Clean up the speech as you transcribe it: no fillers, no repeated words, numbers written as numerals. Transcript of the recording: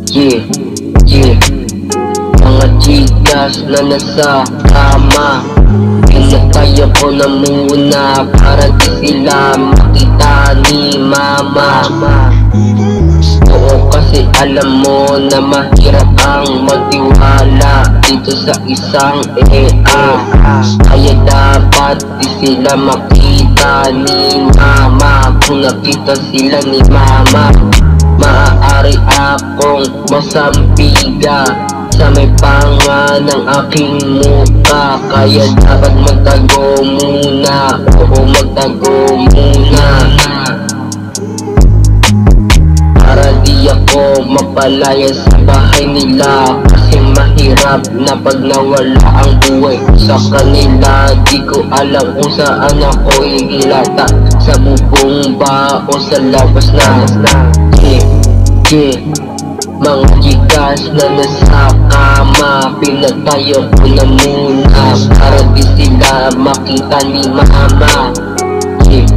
Yeah, yeah. Mga chikas na nasa kama, pinatay ako na muna para di sila makita ni mama. Oo, kasi alam mo na mahirap ang magtiwala dito sa isang kaya dapat di sila makita ni mama. Kung nakita sila ni mama, maaari akong masampiga sa may panga ng aking muka. Kaya dapat magtago muna, oo magtago muna, para di ako mapalaya sa bahay nila. Kasi mahirap na pag nawala ang buhay ko sa kanila. Di ko alam kung saan ako ihilata, sa bubong ba o sa labas na. Yeah, mga chikas na nasa kama, pinatay ako na muna para di sila makita ni mama. Yeah,